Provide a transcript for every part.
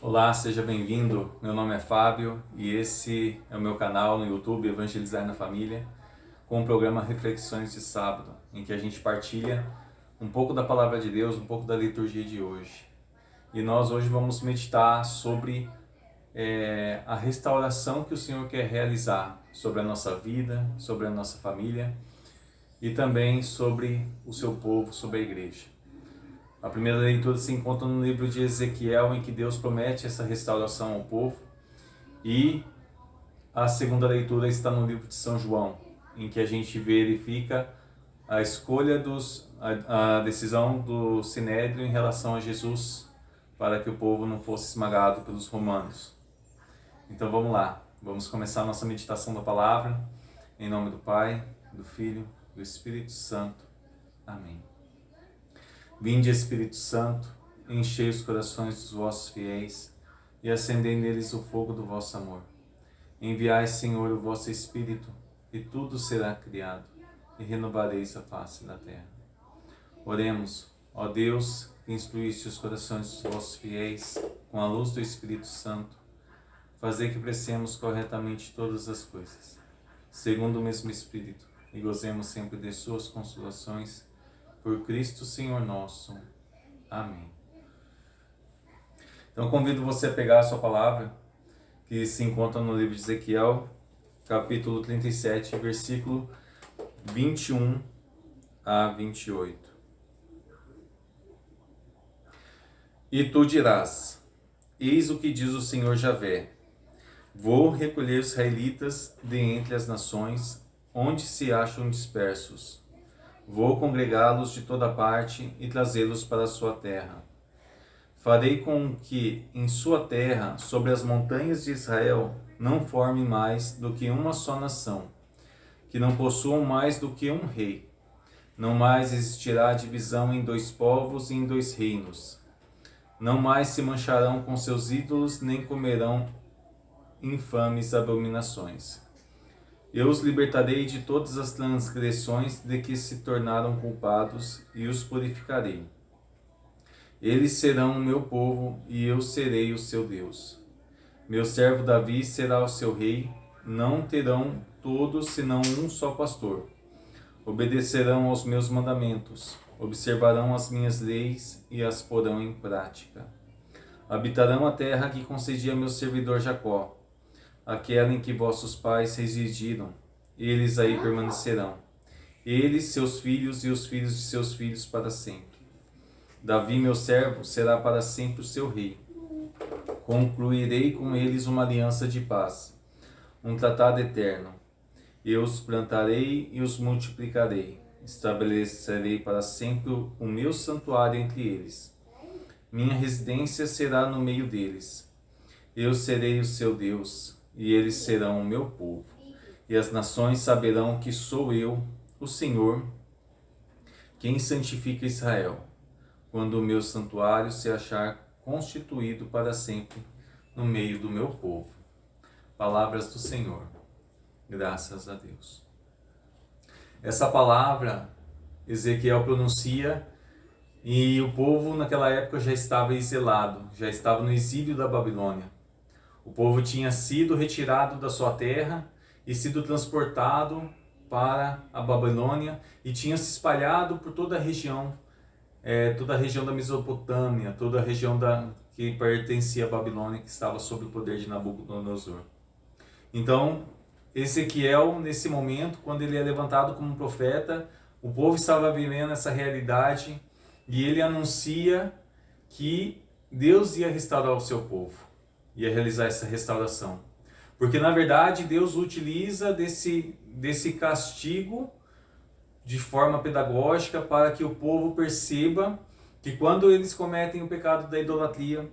Olá, seja bem-vindo. Meu nome é Fábio e esse é o meu canal no YouTube Evangelizar na Família, com o programa Reflexões de Sábado, em que a gente partilha um pouco da Palavra de Deus, um pouco da liturgia de hoje. E nós hoje vamos meditar sobre a restauração que o Senhor quer realizar sobre a nossa vida, sobre a nossa família e também sobre o seu povo, sobre a igreja. A primeira leitura se encontra no livro de Ezequiel, em que Deus promete essa restauração ao povo. E a segunda leitura está no livro de São João, em que a gente verifica a escolha a decisão do Sinédrio em relação a Jesus, para que o povo não fosse esmagado pelos romanos. Então vamos lá, vamos começar a nossa meditação da palavra, em nome do Pai, do Filho, do Espírito Santo. Amém. Vinde, Espírito Santo, enchei os corações dos vossos fiéis e acendei neles o fogo do vosso amor. Enviai, Senhor, o vosso Espírito, e tudo será criado, e renovareis a face da terra. Oremos, ó Deus, que instruíste os corações dos vossos fiéis com a luz do Espírito Santo, fazei que apreciemos corretamente todas as coisas, segundo o mesmo Espírito, e gozemos sempre de suas consolações, por Cristo Senhor nosso. Amém. Então convido você a pegar a sua palavra, que se encontra no livro de Ezequiel, capítulo 37, versículo 21 a 28. E tu dirás: eis o que diz o Senhor Javé: vou recolher os israelitas de entre as nações, onde se acham dispersos. Vou congregá-los de toda parte e trazê-los para a sua terra. Farei com que em sua terra, sobre as montanhas de Israel, não forme mais do que uma só nação, que não possuam mais do que um rei. Não mais existirá divisão em dois povos e em dois reinos. Não mais se mancharão com seus ídolos, nem comerão infames abominações. Eu os libertarei de todas as transgressões de que se tornaram culpados e os purificarei. Eles serão o meu povo e eu serei o seu Deus. Meu servo Davi será o seu rei. Não terão todos senão um só pastor. Obedecerão aos meus mandamentos, observarão as minhas leis e as porão em prática. Habitarão a terra que concedi a meu servidor Jacó, aquela em que vossos pais residiram, eles aí permanecerão, eles, seus filhos e os filhos de seus filhos para sempre. Davi, meu servo, será para sempre o seu rei. Concluirei com eles uma aliança de paz, um tratado eterno. Eu os plantarei e os multiplicarei. Estabelecerei para sempre o meu santuário entre eles. Minha residência será no meio deles. Eu serei o seu Deus, e eles serão o meu povo. E as nações saberão que sou eu, o Senhor, quem santifica Israel, quando o meu santuário se achar constituído para sempre no meio do meu povo. Palavras do Senhor. Graças a Deus. Essa palavra Ezequiel pronuncia e o povo naquela época já estava exilado, já estava no exílio da Babilônia. O povo tinha sido retirado da sua terra e sido transportado para a Babilônia e tinha se espalhado por toda a região da Mesopotâmia, toda a região que pertencia à Babilônia, que estava sob o poder de Nabucodonosor. Então, Ezequiel, nesse momento, quando ele é levantado como profeta, o povo estava vivendo essa realidade e ele anuncia que Deus ia restaurar o seu povo, ia realizar essa restauração. Porque, na verdade, Deus utiliza desse castigo de forma pedagógica para que o povo perceba que quando eles cometem o pecado da idolatria,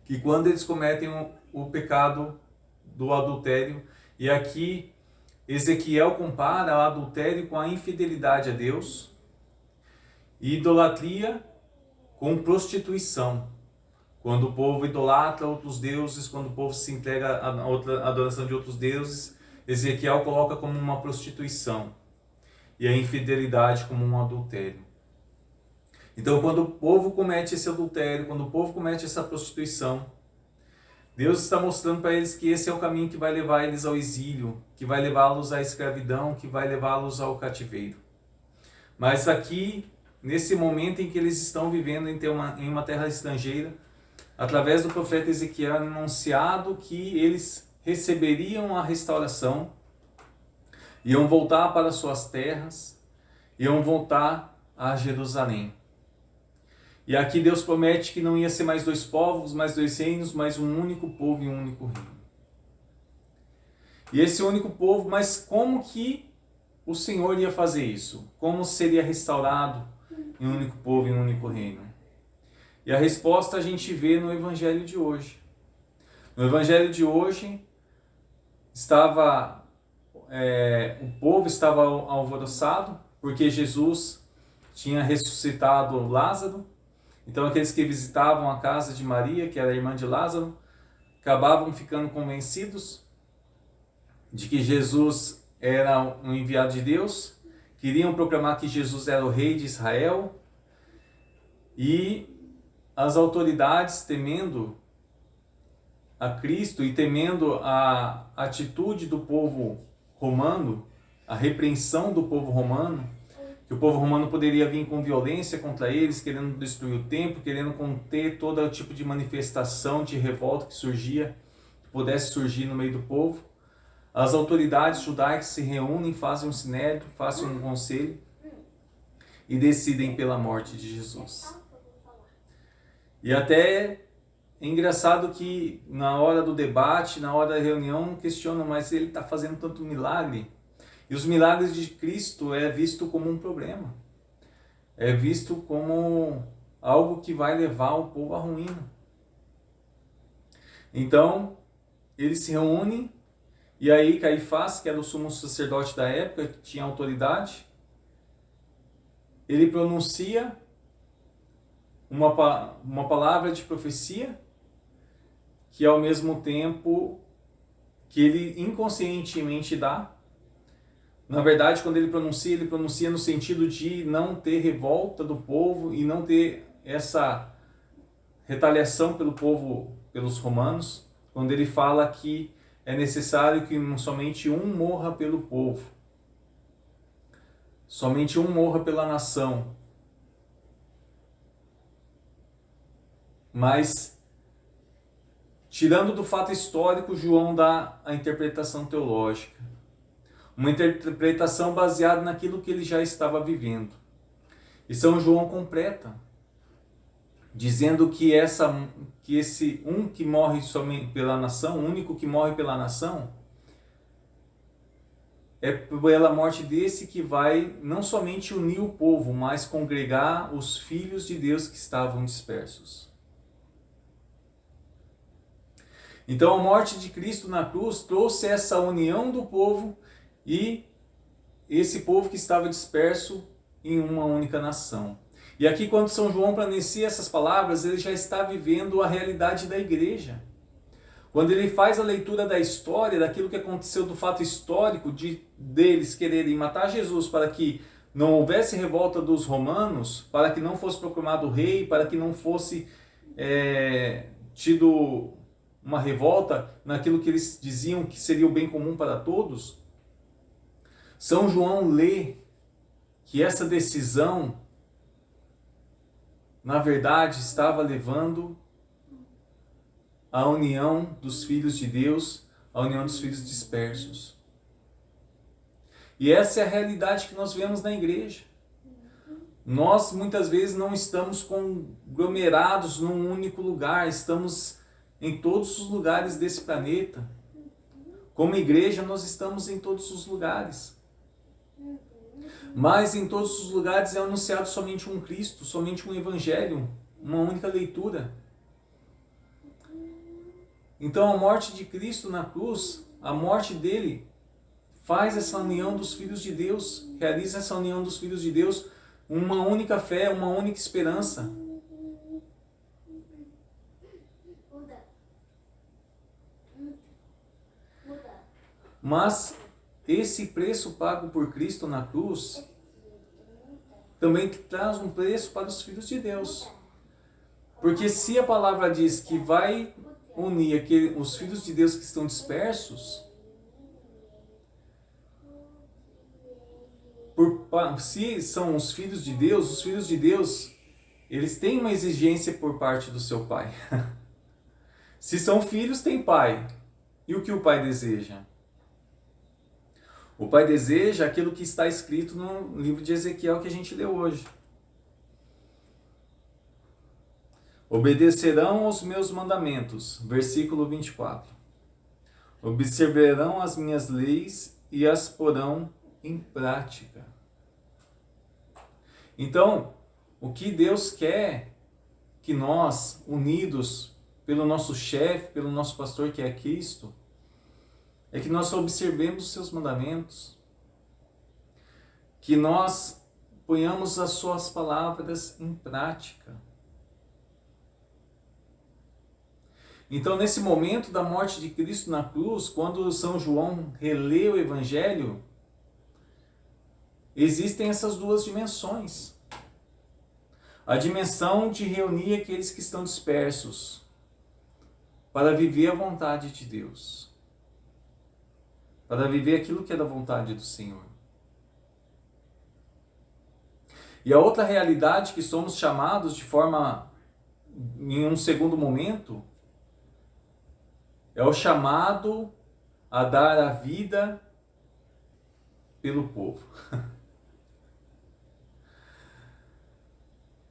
que quando eles cometem o pecado do adultério, e aqui Ezequiel compara o adultério com a infidelidade a Deus, e idolatria com prostituição. Quando o povo idolatra outros deuses, quando o povo se entrega à adoração de outros deuses, Ezequiel coloca como uma prostituição e a infidelidade como um adultério. Então, quando o povo comete esse adultério, quando o povo comete essa prostituição, Deus está mostrando para eles que esse é o caminho que vai levar eles ao exílio, que vai levá-los à escravidão, que vai levá-los ao cativeiro. Mas aqui, nesse momento em que eles estão vivendo em uma terra estrangeira, através do profeta Ezequiel, é anunciado que eles receberiam a restauração, iam voltar para suas terras, iam voltar a Jerusalém. E aqui Deus promete que não ia ser mais dois povos, mais dois reinos, mas um único povo e um único reino. E esse único povo, mas como que o Senhor ia fazer isso? Como seria restaurado em um único povo e um único reino? E a resposta a gente vê no Evangelho de hoje. No Evangelho de hoje, o povo estava alvoroçado, porque Jesus tinha ressuscitado Lázaro. Então aqueles que visitavam a casa de Maria, que era a irmã de Lázaro, acabavam ficando convencidos de que Jesus era um enviado de Deus, queriam proclamar que Jesus era o rei de Israel, e as autoridades, temendo a Cristo e temendo a atitude do povo romano, a repreensão do povo romano, que o povo romano poderia vir com violência contra eles, querendo destruir o templo, querendo conter todo tipo de manifestação de revolta que pudesse surgir no meio do povo. As autoridades judaicas se reúnem, fazem um sinédrio, fazem um conselho e decidem pela morte de Jesus. E até é engraçado que na hora do debate, na hora da reunião, questionam, mas ele está fazendo tanto milagre. E os milagres de Cristo é visto como um problema. É visto como algo que vai levar o povo à ruína. Então, eles se reúnem, e aí Caifás, que era o sumo sacerdote da época, que tinha autoridade, ele pronuncia uma palavra de profecia, que ao mesmo tempo que ele inconscientemente dá. Na verdade, quando ele pronuncia no sentido de não ter revolta do povo e não ter essa retaliação pelo povo, pelos romanos, quando ele fala que é necessário que somente um morra pelo povo, somente um morra pela nação. Mas, tirando do fato histórico, João dá a interpretação teológica. Uma interpretação baseada naquilo que ele já estava vivendo. E São João completa, dizendo que esse um que morre somente pela nação, o único que morre pela nação, é pela morte desse que vai não somente unir o povo, mas congregar os filhos de Deus que estavam dispersos. Então a morte de Cristo na cruz trouxe essa união do povo e esse povo que estava disperso em uma única nação. E aqui, quando São João pronuncia essas palavras, ele já está vivendo a realidade da igreja. Quando ele faz a leitura da história, daquilo que aconteceu, do fato histórico deles quererem matar Jesus para que não houvesse revolta dos romanos, para que não fosse proclamado rei, para que não fosse tido uma revolta naquilo que eles diziam que seria o bem comum para todos, São João lê que essa decisão, na verdade, estava levando à união dos filhos de Deus, à união dos filhos dispersos. E essa é a realidade que nós vemos na igreja. Nós, muitas vezes, não estamos conglomerados num único lugar, estamos em todos os lugares desse planeta. Como igreja, nós estamos em todos os lugares. Mas em todos os lugares é anunciado somente um Cristo, somente um Evangelho, uma única leitura. Então a morte de Cristo na cruz, a morte dele, faz essa união dos filhos de Deus, realiza essa união dos filhos de Deus, uma única fé, uma única esperança. Mas esse preço pago por Cristo na cruz também traz um preço para os filhos de Deus. Porque se a palavra diz que vai unir os filhos de Deus que estão dispersos, se são os filhos de Deus, eles têm uma exigência por parte do seu pai. Se são filhos, tem pai. E o que o pai deseja? O pai deseja aquilo que está escrito no livro de Ezequiel que a gente leu hoje. Obedecerão aos meus mandamentos, versículo 24. Observarão as minhas leis e as porão em prática. Então, o que Deus quer que nós, unidos pelo nosso chefe, pelo nosso pastor que é Cristo, é que nós observemos os seus mandamentos, que nós ponhamos as suas palavras em prática. Então, nesse momento da morte de Cristo na cruz, quando São João relê o Evangelho, existem essas duas dimensões. A dimensão de reunir aqueles que estão dispersos para viver a vontade de Deus, para viver aquilo que é da vontade do Senhor. E a outra realidade que somos chamados de forma, em um segundo momento, é o chamado a dar a vida pelo povo.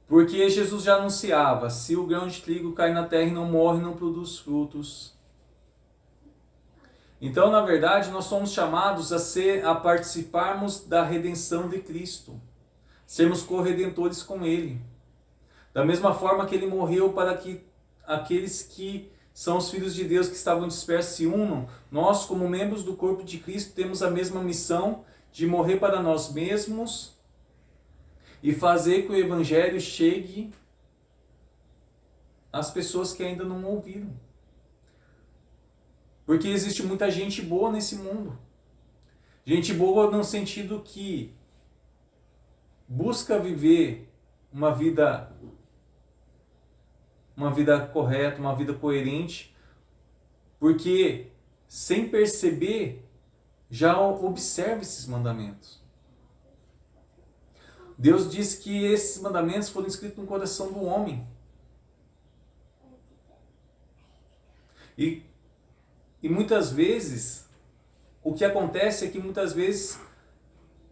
Porque Jesus já anunciava, se o grão de trigo cai na terra e não morre, não produz frutos. Então, na verdade, nós somos chamados a participarmos da redenção de Cristo. Sermos corredentores com Ele. Da mesma forma que Ele morreu para que aqueles que são os filhos de Deus que estavam dispersos se unam, nós, como membros do corpo de Cristo, temos a mesma missão de morrer para nós mesmos e fazer que o Evangelho chegue às pessoas que ainda não ouviram. Porque existe muita gente boa nesse mundo. Gente boa no sentido que busca viver uma vida correta, uma vida coerente, porque sem perceber já observa esses mandamentos. Deus diz que esses mandamentos foram escritos no coração do homem. E muitas vezes, o que acontece é que muitas vezes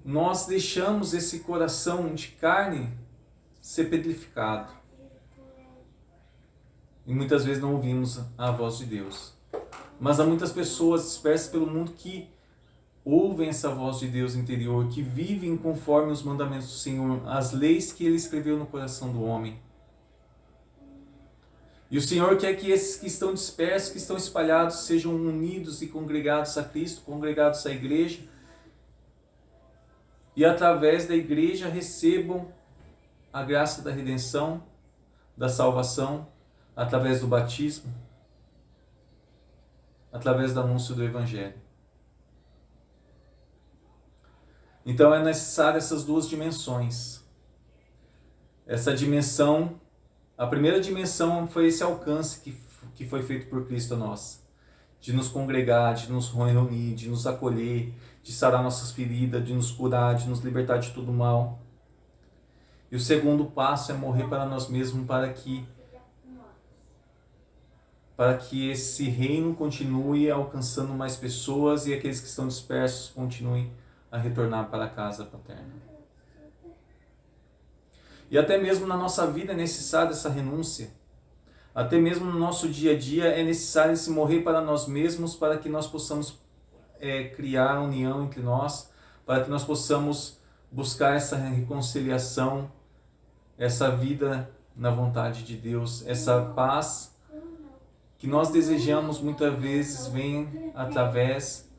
nós deixamos esse coração de carne ser petrificado. E muitas vezes não ouvimos a voz de Deus. Mas há muitas pessoas dispersas pelo mundo que ouvem essa voz de Deus interior, que vivem conforme os mandamentos do Senhor, as leis que Ele escreveu no coração do homem. E o Senhor quer que esses que estão dispersos, que estão espalhados, sejam unidos e congregados a Cristo, congregados à igreja, e através da igreja recebam a graça da redenção, da salvação, através do batismo, através do anúncio do Evangelho. Então é necessário essas duas dimensões. Essa dimensão, a primeira dimensão foi esse alcance que foi feito por Cristo a nós. De nos congregar, de nos reunir, de nos acolher, de sarar nossas feridas, de nos curar, de nos libertar de todo mal. E o segundo passo é morrer para nós mesmos, para que esse reino continue alcançando mais pessoas e aqueles que estão dispersos continuem a retornar para a casa paterna. E até mesmo na nossa vida é necessária essa renúncia. Até mesmo no nosso dia a dia é necessário esse morrer para nós mesmos, para que nós possamos criar união entre nós, para que nós possamos buscar essa reconciliação, essa vida na vontade de Deus, essa paz que nós desejamos muitas vezes vem através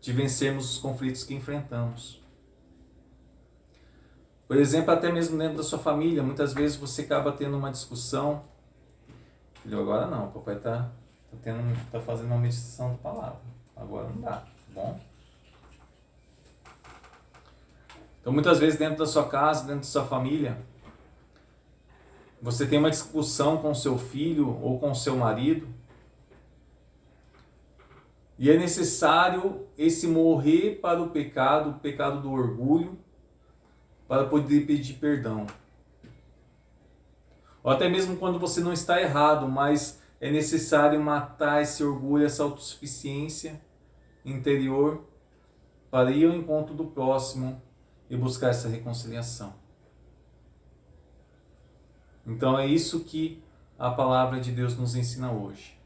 de vencermos os conflitos que enfrentamos. Por exemplo, até mesmo dentro da sua família, muitas vezes você acaba tendo uma discussão. Filho, agora não, o papai tá fazendo uma meditação da palavra. Agora não dá, tá bom? Então muitas vezes dentro da sua casa, dentro da sua família, você tem uma discussão com o seu filho ou com o seu marido, E é necessário esse morrer para o pecado do orgulho, para poder pedir perdão. Ou até mesmo quando você não está errado, mas é necessário matar esse orgulho, essa autossuficiência interior, para ir ao encontro do próximo e buscar essa reconciliação. Então é isso que a palavra de Deus nos ensina hoje.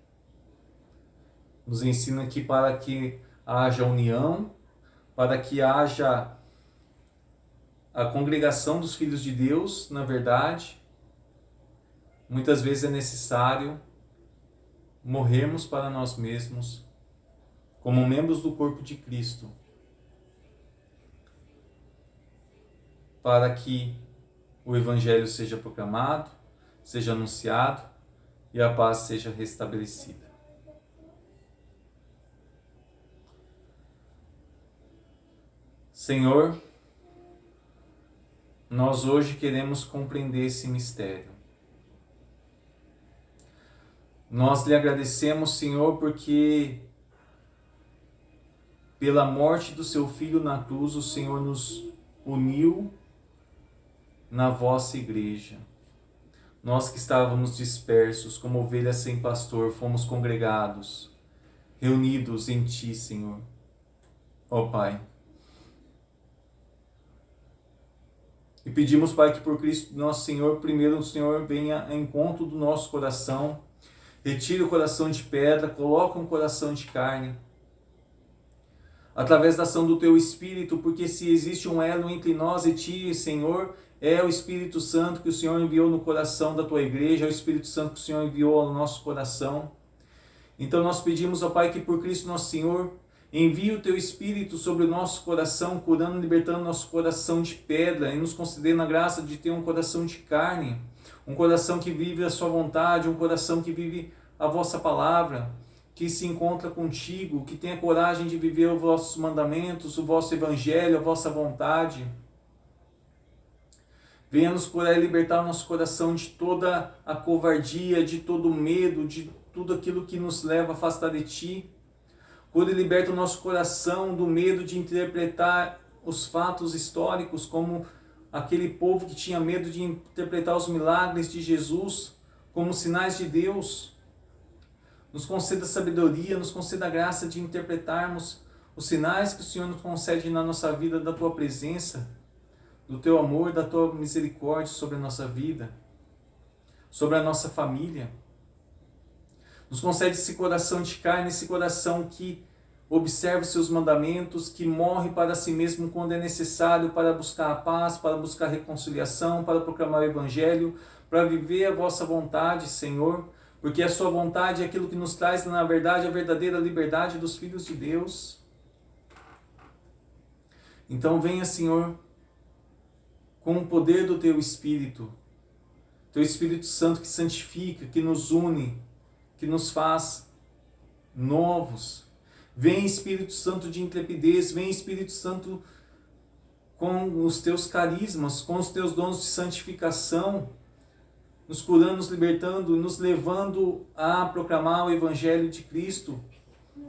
Nos ensina que para que haja união, para que haja a congregação dos filhos de Deus, na verdade, muitas vezes é necessário morrermos para nós mesmos, como membros do corpo de Cristo, para que o Evangelho seja proclamado, seja anunciado e a paz seja restabelecida. Senhor, nós hoje queremos compreender esse mistério. Nós lhe agradecemos, Senhor, porque pela morte do seu Filho na cruz, o Senhor nos uniu na vossa igreja. Nós que estávamos dispersos, como ovelhas sem pastor, fomos congregados, reunidos em Ti, Senhor. Ó Pai. E pedimos, Pai, que por Cristo nosso Senhor, primeiro o Senhor venha ao encontro do nosso coração, retire o coração de pedra, coloque um coração de carne, através da ação do Teu Espírito, porque se existe um elo entre nós e Ti, Senhor, é o Espírito Santo que o Senhor enviou no coração da Tua igreja, é o Espírito Santo que o Senhor enviou ao nosso coração. Então nós pedimos, ó Pai, que por Cristo nosso Senhor, envie o Teu Espírito sobre o nosso coração, curando e libertando nosso coração de pedra e nos concedendo a graça de ter um coração de carne, um coração que vive a Sua vontade, um coração que vive a Vossa palavra, que se encontra contigo, que tenha coragem de viver os vossos mandamentos, o vosso Evangelho, a vossa vontade. Venha nos curar e libertar o nosso coração de toda a covardia, de todo o medo, de tudo aquilo que nos leva a afastar de Ti. Cura e liberta o nosso coração do medo de interpretar os fatos históricos como aquele povo que tinha medo de interpretar os milagres de Jesus como sinais de Deus. Nos conceda sabedoria, nos conceda a graça de interpretarmos os sinais que o Senhor nos concede na nossa vida da Tua presença, do Teu amor, da Tua misericórdia sobre a nossa vida, sobre a nossa família. Nos concede esse coração de carne, esse coração que observa os Seus mandamentos, que morre para si mesmo quando é necessário para buscar a paz, para buscar a reconciliação, para proclamar o Evangelho, para viver a Vossa vontade, Senhor, porque a Sua vontade é aquilo que nos traz, na verdade, a verdadeira liberdade dos filhos de Deus. Então venha, Senhor, com o poder do Teu Espírito Santo que santifica, que nos une, que nos faz novos. Vem Espírito Santo de intrepidez, vem Espírito Santo com os Teus carismas, com os Teus dons de santificação, nos curando, nos libertando, nos levando a proclamar o Evangelho de Cristo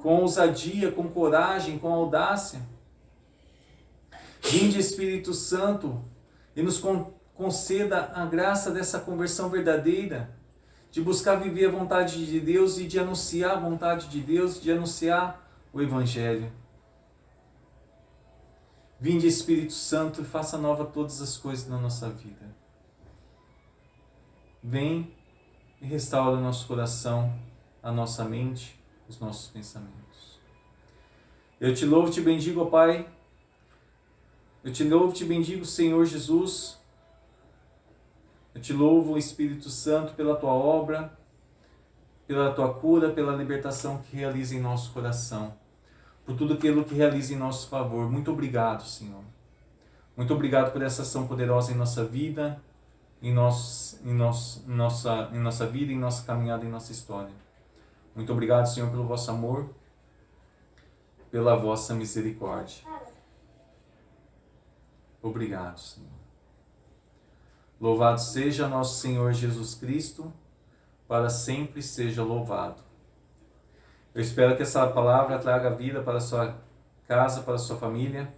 com ousadia, com coragem, com audácia. Vinde Espírito Santo e nos conceda a graça dessa conversão verdadeira, de buscar viver a vontade de Deus e de anunciar a vontade de Deus, de anunciar o Evangelho. Vinde Espírito Santo e faça nova todas as coisas na nossa vida. Vem e restaura o nosso coração, a nossa mente, os nossos pensamentos. Eu te louvo e te bendigo, ó Pai. Eu te louvo e te bendigo, Senhor Jesus. Eu te louvo, Espírito Santo, pela Tua obra, pela Tua cura, pela libertação que realiza em nosso coração, por tudo aquilo que realiza em nosso favor. Muito obrigado, Senhor. Muito obrigado por essa ação poderosa em nossa vida, em nossa vida, em nossa caminhada, em nossa história. Muito obrigado, Senhor, pelo vosso amor, pela vossa misericórdia. Obrigado, Senhor. Louvado seja nosso Senhor Jesus Cristo, para sempre seja louvado. Eu espero que essa palavra traga vida para a sua casa, para a sua família.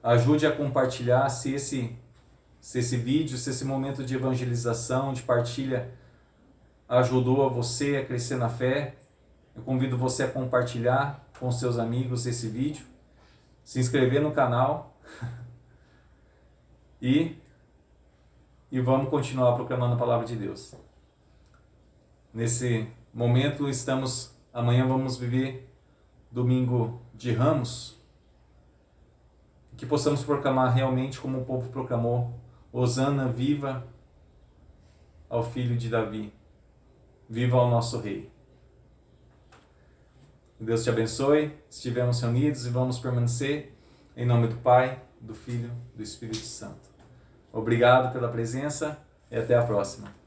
Ajude a compartilhar se esse vídeo, se esse momento de evangelização, de partilha, ajudou a você a crescer na fé. Eu convido você a compartilhar com seus amigos esse vídeo, se inscrever no canal e vamos continuar proclamando a palavra de Deus. Nesse momento amanhã vamos viver domingo de Ramos, que possamos proclamar realmente como o povo proclamou: Hosana, viva ao filho de Davi, viva ao nosso rei. Deus te abençoe, estivemos reunidos e vamos permanecer em nome do Pai, do Filho e do Espírito Santo. Obrigado pela presença e até a próxima.